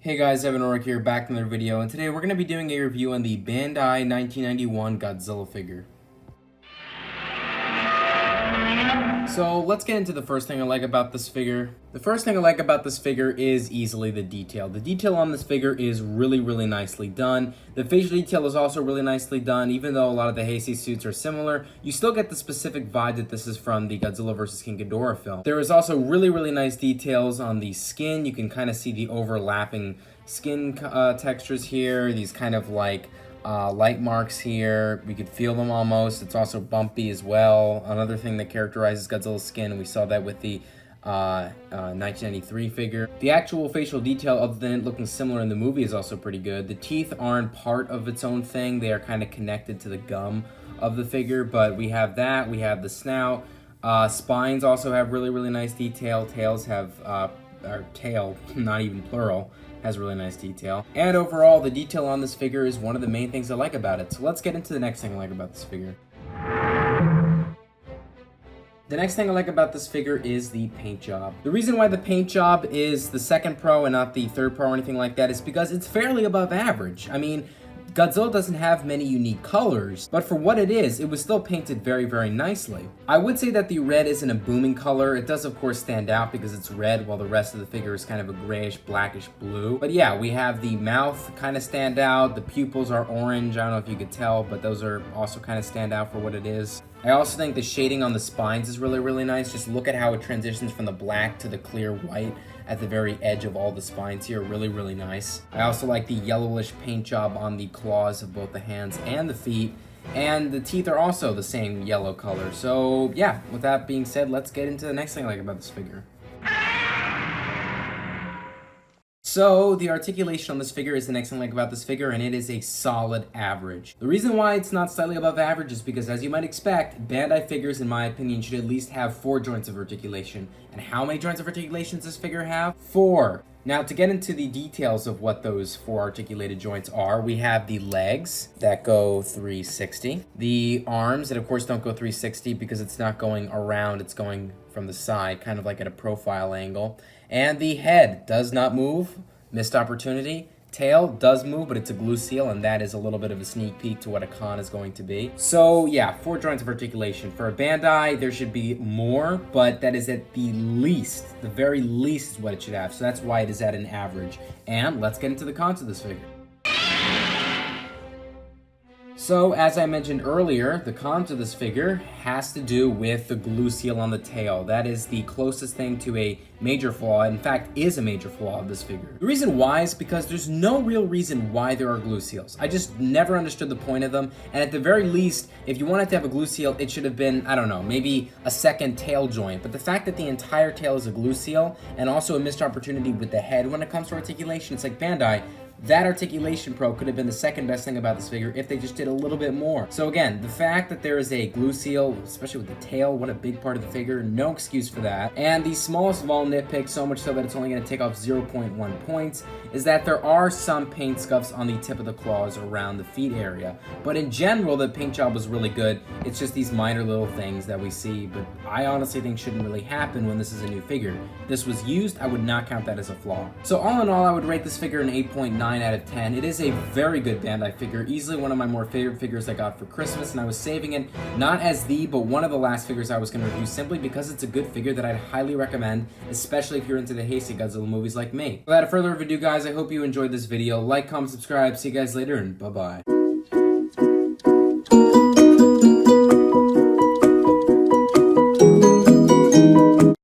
Hey guys, Evan Oric here, back in another video, and today we're going to be doing a review on the Bandai 1991 Godzilla figure. So let's get into the first thing I like about this figure. The first thing I like about this figure is easily the detail. The detail on this figure is really nicely done. The facial detail is also really nicely done. Even though a lot of the Heisei suits are similar, you still get the specific vibe that this is from the Godzilla vs. King Ghidorah film. There is also really nice details on the skin. You can kind of see the overlapping skin textures here. These kind of like light marks here. We could feel them almost. It's also bumpy as well. Another thing that characterizes Godzilla's skin, we saw that with the 1993 figure. The actual facial detail, other than it looking similar in the movie, is also pretty good. The teeth aren't part of its own thing. They are kind of connected to the gum of the figure, but we have that. We have the snout. Spines also have really nice detail. Tails have, or tail, not even plural, has really nice detail. And overall, the detail on this figure is one of the main things I like about it. So let's get into the next thing I like about this figure. The next thing I like about this figure is the paint job. The reason why the paint job is the second pro and not the third pro or anything like that is because it's fairly above average. I mean, Godzilla doesn't have many unique colors, but for what it is, it was still painted very nicely. I would say that the red isn't a booming color. It does of course stand out because it's red while the rest of the figure is kind of a grayish, blackish blue. But yeah, we have the mouth kind of stand out. The pupils are orange. I don't know if you could tell, but those are also kind of stand out for what it is. I also think the shading on the spines is really nice. Just look at how it transitions from the black to the clear white at the very edge of all the spines here. Really nice. I also like the yellowish paint job on the claws of both the hands and the feet. And the teeth are also the same yellow color. So yeah, with that being said, let's get into the next thing I like about this figure. So the articulation on this figure is the next thing I like about this figure, and it is a solid average. The reason why it's not slightly above average is because, as you might expect, Bandai figures, in my opinion, should at least have 4 joints of articulation. And how many joints of articulation does this figure have? 4. Now, to get into the details of what those 4 articulated joints are, we have the legs that go 360, the arms that of course don't go 360 because it's not going around, it's going from the side, kind of like at a profile angle, and the head does not move, missed opportunity. Tail does move, but it's a glue seal, and that is a little bit of a sneak peek to what a con is going to be. So yeah, 4 joints of articulation. For a Bandai, there should be more, but that is at the least, the very least is what it should have. So that's why it is at an average. And let's get into the cons of this figure. So, as I mentioned earlier, the cons of this figure has to do with the glue seal on the tail. That is the closest thing to a major flaw, in fact, is a major flaw of this figure. The reason why is because there's no real reason why there are glue seals. I just never understood the point of them, and at the very least, if you wanted to have a glue seal, it should have been, I don't know, maybe a second tail joint. But the fact that the entire tail is a glue seal, and also a missed opportunity with the head when it comes to articulation, it's like, Bandai, that articulation pro could have been the second best thing about this figure if they just did a little bit more. So again, the fact that there is a glue seal, especially with the tail, what a big part of the figure, no excuse for that. And the smallest of all nitpicks, so much so that it's only going to take off 0.1 points, is that there are some paint scuffs on the tip of the claws around the feet area. But in general, the paint job was really good. It's just these minor little things that we see, but I honestly think shouldn't really happen when this is a new figure. If this was used, I would not count that as a flaw. So all in all, I would rate this figure an 8.9 out of 10. It is a very good Bandai figure, easily one of my more favorite figures I got for Christmas, and I was saving it not as but one of the last figures I was going to review simply because it's a good figure that I'd highly recommend, especially if you're into the Heisei Godzilla movies like me. Without further ado, guys, I hope you enjoyed this video. Like, comment, subscribe. See you guys later, and bye-bye.